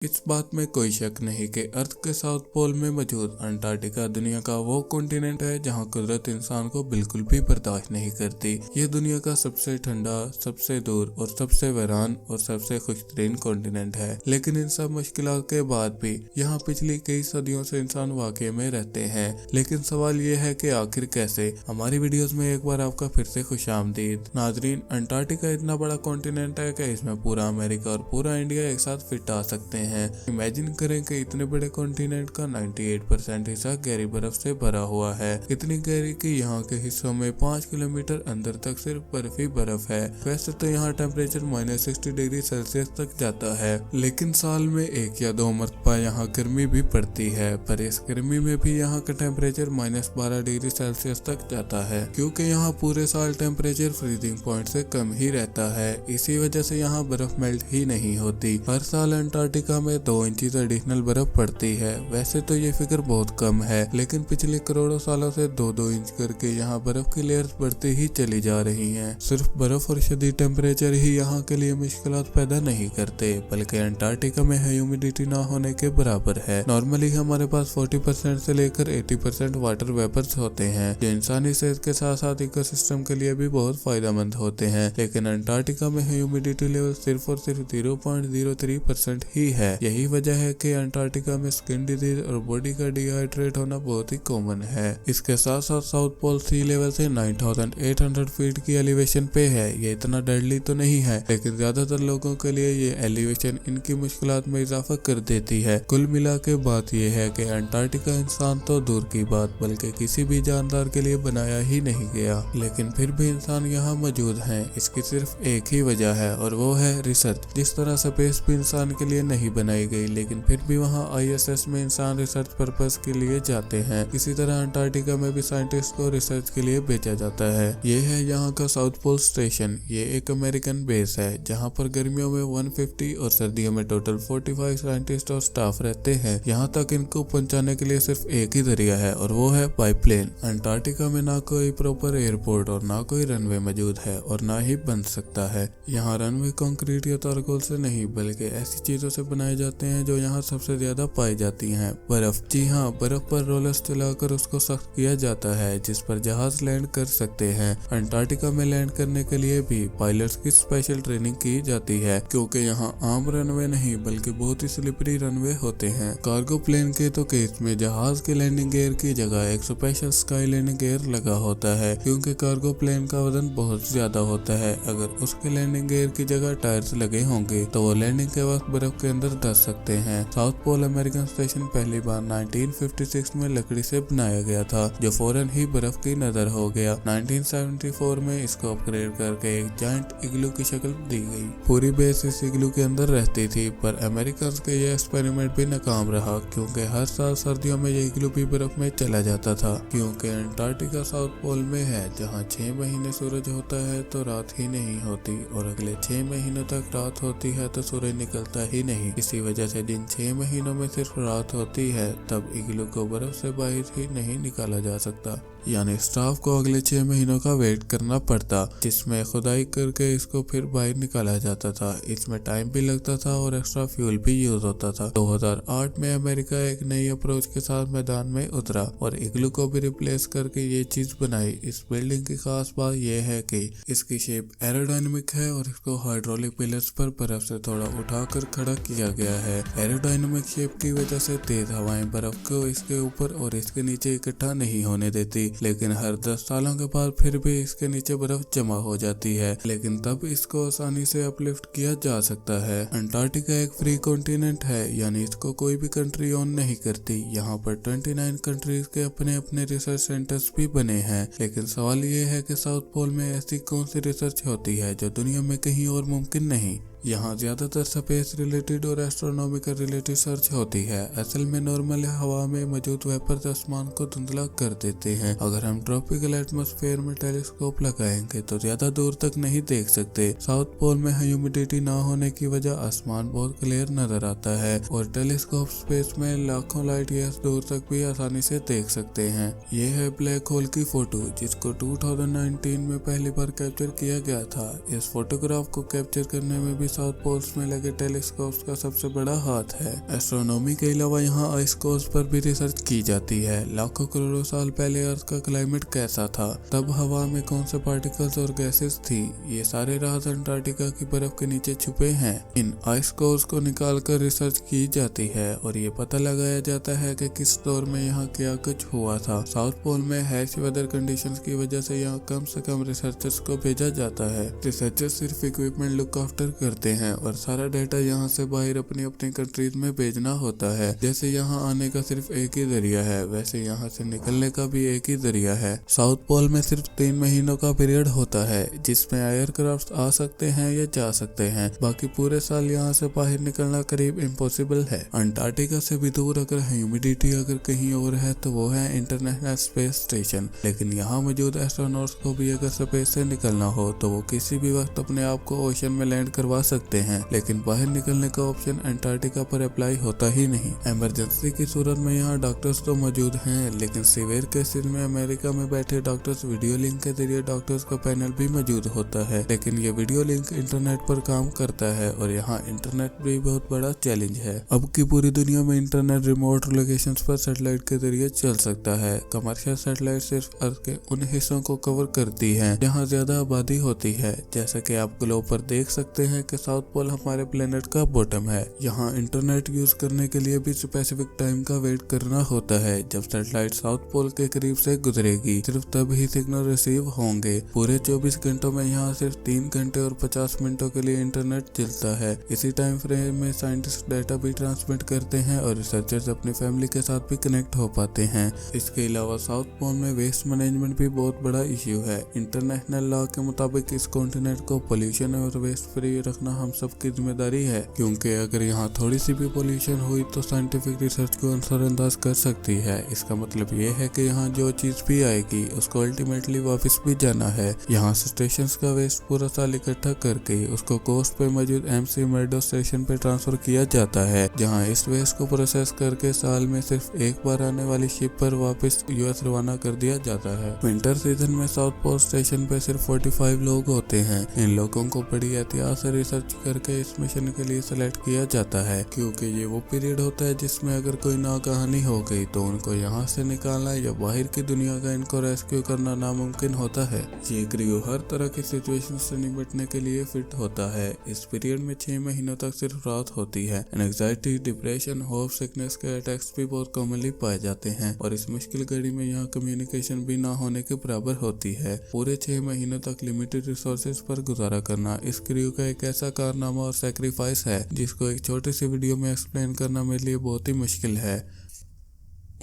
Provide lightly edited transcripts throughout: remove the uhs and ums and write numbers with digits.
इस बात में कोई शक नहीं कि अर्थ के साउथ पोल में मौजूद अंटार्कटिका दुनिया का वो कॉन्टिनेंट है जहां कुदरत इंसान को बिल्कुल भी बर्दाश्त नहीं करती। यह दुनिया का सबसे ठंडा, सबसे दूर और सबसे वीरान और सबसे खुशतरीन कॉन्टिनेंट है। लेकिन इन सब मुश्किलात के बाद भी यहाँ पिछली कई सदियों से इंसान वाकई में रहते हैं। लेकिन सवाल ये है कि आखिर कैसे। हमारी वीडियोस में एक बार आपका फिर से खुशामदीद। नाजरीन, अंटार्कटिका इतना बड़ा कॉन्टिनेंट है कि इसमें पूरा अमेरिका और पूरा इंडिया एक साथ फिट आ सकते हैं। इमेजिन करें कि इतने बड़े कॉन्टिनेंट का 98% हिस्सा गहरी बर्फ से भरा हुआ है। इतनी गहरी कि यहाँ के हिस्सों में 5 किलोमीटर अंदर तक सिर्फ बर्फ ही बर्फ है। वैसे तो यहाँ टेम्परेचर -60 डिग्री सेल्सियस तक जाता है, लेकिन साल में 1 या 2 मरतबा यहाँ गर्मी भी पड़ती है। पर इस गर्मी में भी यहाँ का टेम्परेचर -12 डिग्री सेल्सियस तक जाता है, क्योंकि यहाँ पूरे साल टेम्परेचर फ्रीजिंग पॉइंट से कम ही रहता है। इसी वजह से यहाँ बर्फ मेल्ट ही नहीं होती। हर साल अंटार्कटिका में 2 इंच एडिशनल बर्फ पड़ती है। वैसे तो ये फिगर बहुत कम है, लेकिन पिछले करोड़ों सालों से 2-2 इंच करके यहाँ बर्फ की लेयर्स बढ़ती ही चली जा रही हैं। सिर्फ बर्फ और शदीद टेम्परेचर ही यहाँ के लिए मुश्किलात पैदा नहीं करते, बल्कि अंटार्कटिका में ह्यूमिडिटी ना होने के बराबर है। नॉर्मली हमारे पास 40% से लेकर 80% वाटर वेपर्स होते हैं, जो इंसानी सेहत के साथ साथ इकोसिस्टम के लिए भी बहुत फायदेमंद होते हैं। लेकिन अंटार्कटिका में ह्यूमिडिटी लेवल सिर्फ और सिर्फ 0.03% ही है। यही वजह है कि अंटार्कटिका में स्किन डिजीज और बॉडी का डिहाइड्रेट होना बहुत ही कॉमन है। इसके साथ साथ साउथ पोल सी लेवल से 9800 फीट की एलिवेशन पे है। ये इतना डेडली तो नहीं है, लेकिन ज्यादातर लोगों के लिए ये एलिवेशन इनकी मुश्किलात में इजाफा कर देती है। कुल मिला के बात यह है कि अंटार्कटिका इंसान तो दूर की बात, बल्कि किसी भी जानदार के लिए बनाया ही नहीं गया। लेकिन फिर भी इंसान यहाँ मौजूद है। इसकी सिर्फ एक ही वजह है, और वो है रिसर्च। जिस तरह स्पेस भी इंसान के लिए नहीं बनाई गई, लेकिन फिर भी वहाँ ISS में इंसान रिसर्च पर्पस के लिए जाते हैं। इसी तरह अंटार्कटिका में भी साइंटिस्ट को रिसर्च के लिए भेजा जाता है। ये है यहाँ का साउथ पोल स्टेशन। ये एक अमेरिकन बेस है, जहाँ पर गर्मियों में 150 और सर्दियों में टोटल 45 साइंटिस्ट और स्टाफ रहते हैं। यहाँ तक इनको पहुँचाने के लिए सिर्फ एक ही जरिया है, और वो है बाई प्लेन। अंटार्कटिका में ना कोई प्रॉपर एयरपोर्ट और ना कोई रनवे मौजूद है, और ना ही बन सकता है। यहाँ रनवे कंक्रीट या तारकोल से नहीं, बल्कि ऐसी चीजों से बनाए जाते हैं जो यहाँ सबसे ज्यादा पाई जाती हैं। बर्फ। जी हाँ, बर्फ पर रोलर्स चलाकर उसको सख्त किया जाता है, जिस पर जहाज लैंड कर सकते हैं। अंटार्कटिका में लैंड करने के लिए भी पायलट्स की स्पेशल ट्रेनिंग की जाती है, क्योंकि यहाँ आम रनवे नहीं बल्कि बहुत ही स्लिपरी रनवे होते हैं। कार्गो प्लेन के तो केस में जहाज के लैंडिंग गियर की जगह एक स्पेशल स्काई लैंडिंग गियर लगा होता है, क्योंकि कार्गो प्लेन का वजन बहुत ज्यादा होता है। अगर उसके लैंडिंग गियर की जगह टायर्स लगे होंगे तो वो लैंडिंग के वक्त बर्फ के अंदर धंस सकते हैं। साउथ पोल अमेरिकन स्टेशन पहली बार 1956 में लकड़ी से बनाया गया था, जो फौरन ही बर्फ की नजर हो गया। 1974 में इसको अपग्रेड करके एक जायंट इग्लू की शक्ल दी गई। पूरी बेस इस इग्लू के अंदर रहती थी, पर अमेरिकन के ये एक्सपेरिमेंट भी नाकाम रहा, क्योंकि हर साल सर्दियों में ये इग्लू भी बर्फ में चला जाता था। क्योंकि अंटार्कटिका साउथ पोल में है, जहाँ 6 महीने सूरज होता है तो रात ही नहीं होती, और अगले 6 महीनों तक रात होती है तो सूरज निकलता ही नहीं। इसी वजह से जिन 6 महीनों में सिर्फ रात होती है, तब इग्लू को बर्फ से बाहर ही नहीं निकाला जा सकता। यानी स्टाफ को अगले 6 महीनों का वेट करना पड़ता, जिसमें खुदाई करके इसको फिर बाहर निकाला जाता था। इसमें टाइम भी लगता था और एक्स्ट्रा फ्यूल भी यूज होता था। 2008 में अमेरिका एक नई अप्रोच के साथ मैदान में उतरा और इग्लू को भी रिप्लेस करके ये चीज बनाई। इस बिल्डिंग की खास बात यह है कि इसकी शेप एरोडायनेमिक है, और इसको हाइड्रोलिक पिलर्स पर बर्फ से थोड़ा उठाकर खड़ा किया गया है। एरोडायनेमिक शेप की वजह से तेज हवाएं बर्फ को इसके ऊपर और इसके नीचे इकट्ठा नहीं होने देती, लेकिन हर 10 सालों के बाद फिर भी इसके नीचे बर्फ जमा हो जाती है, लेकिन तब इसको आसानी से अपलिफ्ट किया जा सकता है। अंटार्कटिका एक फ्री कॉन्टिनेंट है, यानी इसको कोई भी कंट्री ओन नहीं करती। यहाँ पर 29 कंट्रीज के अपने अपने रिसर्च सेंटर्स भी बने हैं। लेकिन सवाल ये है कि साउथ पोल में ऐसी कौन सी रिसर्च होती है जो दुनिया में कहीं और मुमकिन नहीं। यहाँ ज्यादातर स्पेस रिलेटेड और एस्ट्रोनॉमिकल रिलेटेड सर्च होती है। असल में नॉर्मल हवा में मौजूद वेपर्स आसमान को धुंधला कर देते हैं। अगर हम ट्रॉपिकल एटमॉस्फेयर में टेलीस्कोप लगाएंगे तो ज्यादा दूर तक नहीं देख सकते। साउथ पोल में ह्यूमिडिटी ना होने की वजह आसमान बहुत क्लियर नजर आता है, और टेलीस्कोप स्पेस में लाखों लाइट ईयर्स दूर तक भी आसानी से देख सकते हैं। ये है ब्लैक होल की फोटो, जिसको 2019 में पहली बार कैप्चर किया गया था। इस फोटोग्राफ को कैप्चर करने में भी साउथ पोल्स में लगे टेलीस्कोप्स का सबसे बड़ा हाथ है। एस्ट्रोनॉमी के अलावा यहाँ आइस कोर्स पर भी रिसर्च की जाती है। लाखों करोड़ों साल पहले अर्थ का क्लाइमेट कैसा था, तब हवा में कौन से पार्टिकल्स और गैसेस थी, ये सारे राज अंटार्कटिका की बर्फ के नीचे छुपे हैं। इन आइस कोर्स को निकालकर रिसर्च की जाती है और ये पता लगाया जाता है कि किस दौर में यहाँ क्या कुछ हुआ था। साउथ पोल में हैश वेदर कंडीशंस की वजह से यहाँ कम से कम रिसर्चर्स को भेजा जाता है। रिसर्चर्स सिर्फ इक्विपमेंट लुक आफ्टर करते हैं और सारा डाटा यहाँ से बाहर अपनी अपनी कंट्रीज में भेजना होता है। जैसे यहाँ आने का सिर्फ एक ही जरिया है, वैसे यहाँ से निकलने का भी एक ही जरिया है। साउथ पोल में सिर्फ 3 महीनों का पीरियड होता है जिसमें एयरक्राफ्ट आ सकते हैं या जा सकते हैं। बाकी पूरे साल यहाँ से बाहर निकलना करीब इम्पॉसिबल है। अंटार्कटिका से भी दूर अगर ह्यूमिडिटी अगर कहीं और है तो वो है इंटरनेशनल स्पेस स्टेशन। लेकिन यहाँ मौजूद एस्ट्रोनॉट्स को भी अगर स्पेस से निकलना हो तो वो किसी भी वक्त अपने आप को ओशन में लैंड करवा सकते हैं, लेकिन बाहर निकलने का ऑप्शन अंटार्कटिका पर अप्लाई होता ही नहीं। इमरजेंसी की सूरत में यहाँ डॉक्टर्स तो मौजूद हैं, लेकिन सीवियर केसेस में अमेरिका में बैठे डॉक्टर्स वीडियो लिंक के जरिए डॉक्टर्स का पैनल भी मौजूद होता है, लेकिन ये वीडियो लिंक इंटरनेट पर काम करता है और यहाँ इंटरनेट भी बहुत बड़ा चैलेंज है। अब की पूरी दुनिया में इंटरनेट रिमोट लोकेशंस पर सैटेलाइट के जरिए चल सकता है। कमर्शियल सैटेलाइट सिर्फ अर्थ के उन हिस्सों को कवर करती है जहाँ ज्यादा आबादी होती है। जैसा कि आप ग्लोब पर देख सकते हैं कि साउथ पोल हमारे प्लेनेट का बॉटम है। यहाँ इंटरनेट यूज करने के लिए भी स्पेसिफिक टाइम का वेट करना होता है। जब सैटेलाइट साउथ पोल के करीब से गुजरेगी सिर्फ तब ही सिग्नल रिसीव होंगे। पूरे 24 घंटों में यहाँ सिर्फ 3 घंटे और 50 मिनटों के लिए इंटरनेट चलता है। इसी टाइम फ्रेम में साइंटिस्ट डाटा भी ट्रांसमिट करते हैं और रिसर्चर्स अपनी फैमिली के साथ भी कनेक्ट हो पाते हैं। इसके अलावा साउथ पोल में वेस्ट मैनेजमेंट भी बहुत बड़ा इश्यू है। इंटरनेशनल लॉ के मुताबिक इस कॉन्टिनेंट को पोल्यूशन और वेस्ट फ्री रखना हम सबकी जिम्मेदारी है, क्योंकि अगर यहाँ थोड़ी सी भी पोल्यूशन हुई तो साइंटिफिक रिसर्च को नजरअंदाज कर सकती है। इसका मतलब ये है कि यहाँ जो चीज भी आएगी उसको अल्टीमेटली वापस भी जाना है। यहाँ स्टेशन का वेस्ट पूरा साल इकट्ठा करके उसको कोस्ट पे मौजूद एमसी मेडो स्टेशन पे ट्रांसफर किया जाता है, जहाँ इस वेस्ट को प्रोसेस करके साल में सिर्फ एक बार आने वाली शिप पर वापस यूएस रवाना कर दिया जाता है। विंटर सीजन में साउथ पोल स्टेशन पे सिर्फ 45 लोग होते हैं। इन लोगों को बड़ी एहतियात से रिसर्च करके इस मिशन के लिए सिलेक्ट किया जाता है, क्योंकि ये वो पीरियड होता है जिसमें अगर कोई नाकहानी हो गई तो उनको यहाँ से निकालना या बाहर की दुनिया का इनको रेस्क्यू करना नामुमकिन होता है। ये क्रू हर तरह की सिचुएशन से निपटने के लिए फिट होता है। इस पीरियड में 6 महीनों तक सिर्फ रात होती है। एंजाइटी, डिप्रेशन, होप, सिकनेस के अटैक्स भी बहुत कॉमनली पाए जाते हैं और इस मुश्किल घड़ी में यहाँ कम्युनिकेशन भी ना होने के बराबर होती है। पूरे 6 महीनों तक लिमिटेड रिसोर्सेज पर गुजारा करना इस क्रू का एक ऐसा कारनामा और सैक्रिफाइस है जिसको एक छोटी सी वीडियो में एक्सप्लेन करना मेरे लिए बहुत ही मुश्किल है।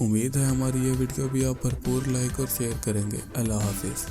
उम्मीद है हमारी ये वीडियो भी आप भरपूर लाइक और शेयर करेंगे। अल्लाह हाफिज।